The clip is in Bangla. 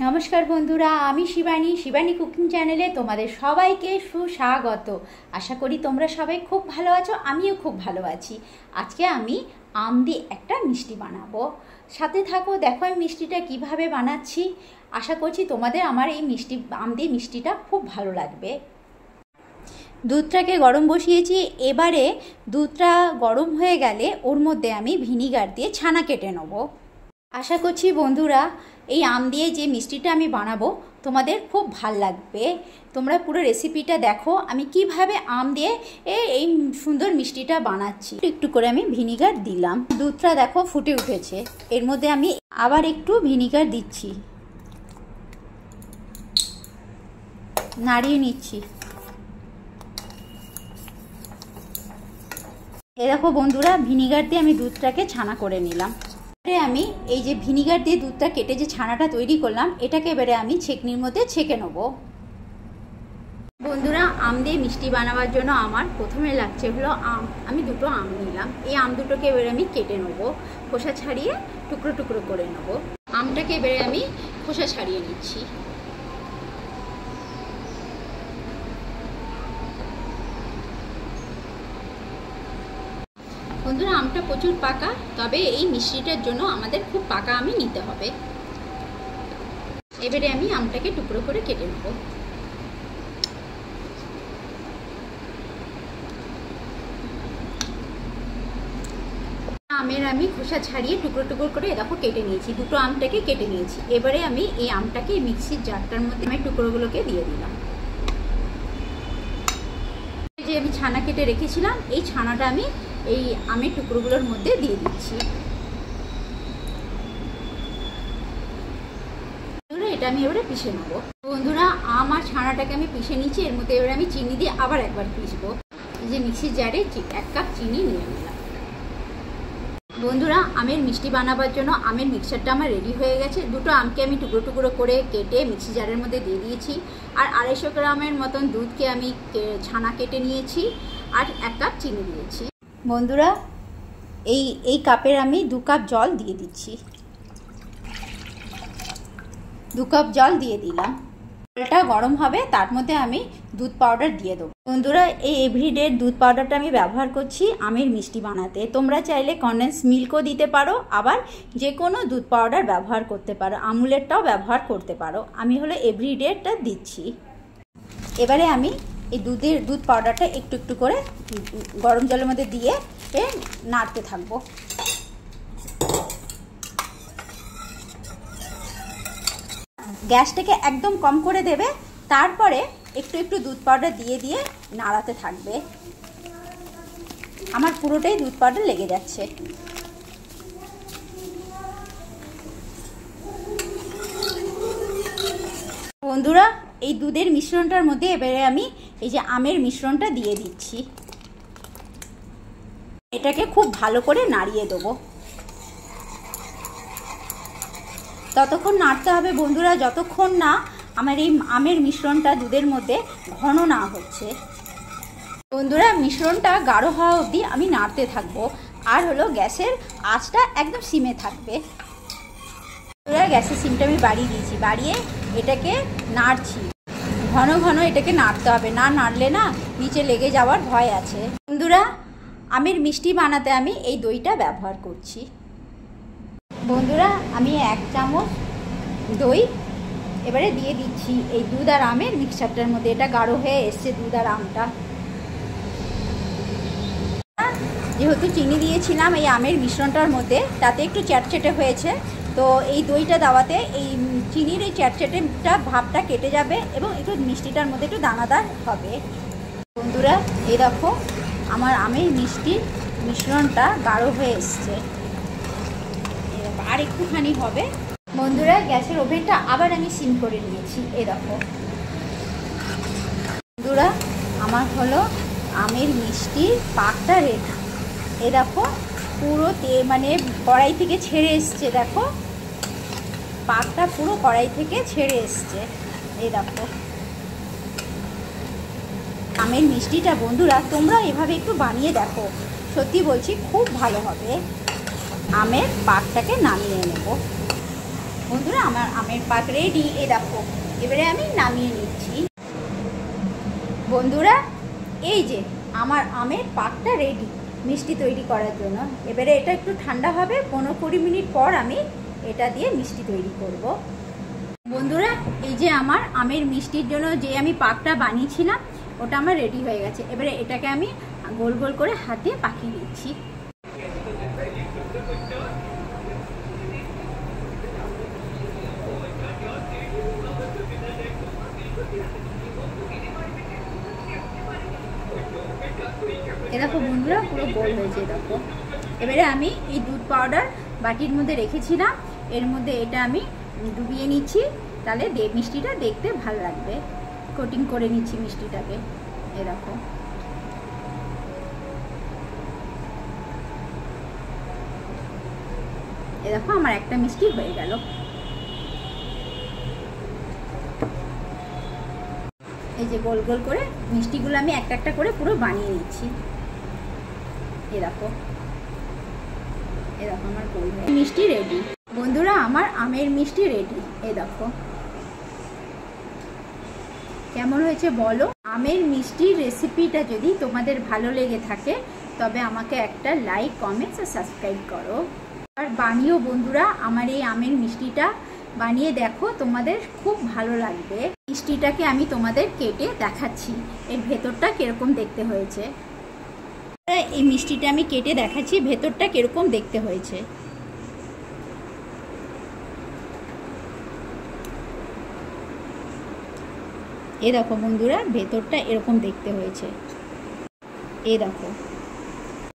নমস্কার বন্ধুরা, আমি শিবানী কুকিং চ্যানেলে তোমাদের সবাইকে সুস্বাগত। আশা করি তোমরা সবাই খুব ভালো আছো, আমিও খুব ভালো আছি। আজকে আমি আম দিয়ে একটা মিষ্টি বানাবো, সাথে থাকো, দেখো আমি মিষ্টিটা কিভাবে বানাচ্ছি। আশা করছি তোমাদের আমার এই আম দিয়ে মিষ্টিটা খুব ভালো লাগবে। দুধটাকে গরম বসিয়েছি, এবারে দুধটা গরম হয়ে গেলে ওর মধ্যে আমি ভিনিগার দিয়ে ছানা কেটে নেবো। আশা করছি বন্ধুরা এই আম দিয়ে যে মিষ্টিটা আমি বানাবো তোমাদের খুব ভাল লাগবে। তোমরা পুরো রেসিপিটা দেখো আমি কিভাবে আম দিয়ে এই সুন্দর মিষ্টিটা বানাচ্ছি। একটু করে আমি ভিনিগার দিলাম, দুধটা দেখো ফুটে উঠেছে, এর মধ্যে আমি আবার একটু ভিনিগার দিচ্ছি, নাড়িয়ে নিচ্ছি। এ দেখো বন্ধুরা, ভিনিগার দিয়ে আমি দুধটাকে ছানা করে নিলাম। আমি এই যে ভিনিগার দিয়ে দুধটা কেটে যে ছানাটা তৈরি করলাম, এটাকে এবারে আমি ছেঁকনির মধ্যে ছেঁকে নেব। বন্ধুরা, আম দিয়ে মিষ্টি বানাবার জন্য আমার প্রথমে লাগছে হলো আম। আমি দুটো আম নিলাম, এই আম দুটোকে এবারে আমি কেটে নেব, খোসা ছাড়িয়ে টুকরো টুকরো করে নেব। আমটাকে এবারে আমি খোসা ছাড়িয়ে নিচ্ছি। বন্ধুরা, আমটা প্রচুর পাকা, তবে এই মিষ্টিটার জন্য আমাদের খুব পাকা আমি নিতে হবে। এবারে আমি আমটাকে টুকরো করে কেটে নেব। আমের আমি খোসা ছাড়িয়ে টুকরো টুকরো করে দেখো কেটে নিয়েছি, দুটো আমটাকে কেটে নিয়েছি। এবারে আমি এই আমটাকে মিক্সির জারটার মধ্যে আমি টুকরোগুলোকে দিয়ে দিলাম। যে আমি ছানা কেটে রেখেছিলাম, এই ছানাটা আমি এই আমের টুকরোগুলোর মধ্যে দিয়ে দিচ্ছি। এটা আমি এবারে পিষে নেবো। বন্ধুরা, আম আর ছানাটাকে আমি পিষে নিচ্ছি, এর মধ্যে এবারে আমি চিনি দিয়ে আবার একবার পিষবো। এই যে মিক্সির জারে 1 কাপ চিনি নিয়ে নিলাম। বন্ধুরা, আমের মিষ্টি বানাবার জন্য আমের মিক্সচারটা আমার রেডি হয়ে গেছে। দুটো আমকে আমি টুকরো টুকরো করে কেটে মিক্সি জারের মধ্যে দিয়ে দিয়েছি, আর 250 গ্রামের মতন দুধকে আমি ছানা কেটে নিয়েছি, আর 1 কাপ চিনি দিয়েছি। বন্ধুরা, এই কাপের আমি 2 কাপ জল দিয়ে দিচ্ছি। 2 কাপ জল দিয়ে দিলাম। জলটা গরম হবে, তার মধ্যে আমি দুধ পাউডার দিয়ে দেবো। বন্ধুরা, এই এভরিডে দুধ পাউডারটা আমি ব্যবহার করছি আমের মিষ্টি বানাতে। তোমরা চাইলে কনডেন্স মিল্কও দিতে পারো, আবার যে কোনো দুধ পাউডার ব্যবহার করতে পারো, আমুলেরটাও ব্যবহার করতে পারো। আমি হলো এভরিডেটা দিচ্ছি। এবারে আমি এই দুধ পাউডারটা একটু একটু করে গরম জলের মধ্যে দিয়ে নাড়তে থাকবো। গ্যাসটাকে একদম কম করে দেবে, তারপরে একটু একটু দুধ পাউডার দিয়ে দিয়ে নাড়াতে থাকবে। আমার পুরোটাই দুধ পাউডার লেগে যাচ্ছে। বন্ধুরা, এই দুধের মিশ্রণটার মধ্যে এবারে আমি এই যে আমের মিশ্রণটা দিয়ে দিচ্ছি। এটাকে খুব ভালো করে নাড়িয়ে দেবো। ততক্ষণ নাড়তে হবে বন্ধুরা, যতক্ষণ না আমার এই আমের মিশ্রণটা দুধের মধ্যে ঘন না হচ্ছে। বন্ধুরা, মিশ্রণটা গাঢ় হওয়া অবধি আমি নাড়তে থাকবো, আর হলো গ্যাসের আঁচটা একদম সিমে থাকবে। বন্ধুরা, গ্যাসের সিমটা আমি বাড়িয়ে দিয়েছি, বাড়িয়ে এটাকে নাড়ছি। ঘন ঘন এটাকে নাড়তে হবে, না নাড়লে না নিচে লেগে যাওয়ার ভয় আছে। বন্ধুরা, আমের মিষ্টি বানাতে আমি এই দইটা ব্যবহার করছি। বন্ধুরা, আমি 1 চামচ দই এবারে দিয়ে দিচ্ছি এই দুধ আর আমের মিক্সচারটার মধ্যে। এটা গাঢ় হয়ে এসছে দুধ আর আমটা। যেহেতু চিনি দিয়েছিলাম এই আমের মিশ্রণটার মধ্যে, তাতে একটু চ্যাটচেটে হয়েছে, তো এই দইটা দেওয়াতে এই চিনির এই চ্যাটচেটেটা ভাবটা কেটে যাবে এবং একটু মিষ্টিটার মধ্যে একটু দানাদার হবে। বন্ধুরা, এই দেখো আমার আমের মিষ্টির মিশ্রণটা গাঢ় হয়ে এসছে, আর একটুখানি হবে। বন্ধুরা, গ্যাসের ওভেনটা আবার আমি সিম করে নিয়েছি। এই দেখো বন্ধুরা, আমার হলো আমের মিষ্টির পাকটা রেডি। এই দেখো পুরো মানে কড়াই থেকে ছেড়ে এসছে, দেখো পাকটা পুরো কড়াই থেকে ছেড়ে এসছে। এই দেখো আমের মিষ্টিটা বন্ধুরা তোমরা এভাবে একটু বানিয়ে দেখো, সত্যি বলছি খুব ভালো হবে। আমের পাকটাকে নামিয়ে নেব। বন্ধুরা আমার আমের পাক রেডি, এ দেখো। এবারে আমি নামিয়ে নিচ্ছি। বন্ধুরা এই যে আমার আমের পাকটা রেডি মিষ্টি তৈরি করার জন্য। এবারে এটা একটু ঠান্ডা হবে, 15-20 মিনিট পর আমি এটা দিয়ে মিষ্টি তৈরি করব। বন্ধুরা এই যে আমার আমের মিষ্টির জন্য যে আমি পাকটা বানিয়েছিলাম ওটা আমার রেডি হয়ে গেছে। এবারে এটাকে আমি গোল গোল করে হাত দিয়ে পাকিয়ে দিচ্ছি। এ দেখো বন্ধুরা পুরো গোল হয়েছে দেখো। এবারে আমি এই দুধ পাউডার বাটির মধ্যে রেখেছিলাম, এর মধ্যে এটা আমি ডুবিয়ে নিচ্ছি, তাহলে মিষ্টিটা দেখতে ভালো লাগবে। কোটিং করে নিচ্ছি মিষ্টিটাকে। এ দেখো এ দেখো আমার একটা মিষ্টি হয়ে গেল। এই যে গোল গোল করে মিষ্টিগুলো আমি একটা একটা করে পুরো বানিয়ে নিচ্ছি। এ দেখো আমার গোল মিষ্টি রেডি। বন্ধুরা আমার আমের মিষ্টি রেডি। এ দেখো কেমন হয়েছে বলো। আমের মিষ্টির রেসিপিটা যদি তোমাদের ভালো লেগে থাকে তবে আমাকে একটা লাইক, কমেন্টস আর সাবস্ক্রাইব করো। আর বানিও বন্ধুরা, আমার এই আমের মিষ্টিটা বানিয়ে দেখো, তোমাদের খুব ভালো লাগবে। মিষ্টিটাকে আমি তোমাদের কেটে দেখাচ্ছি এর ভেতরটা কিরকম দেখতে হয়েছে। এই মিষ্টিটা আমি কেটে দেখাচ্ছি ভেতরটা কিরকম দেখতে হয়েছে। এ দেখো বন্ধুরা ভেতরটা এরকম দেখতে হয়েছে। এ দেখো।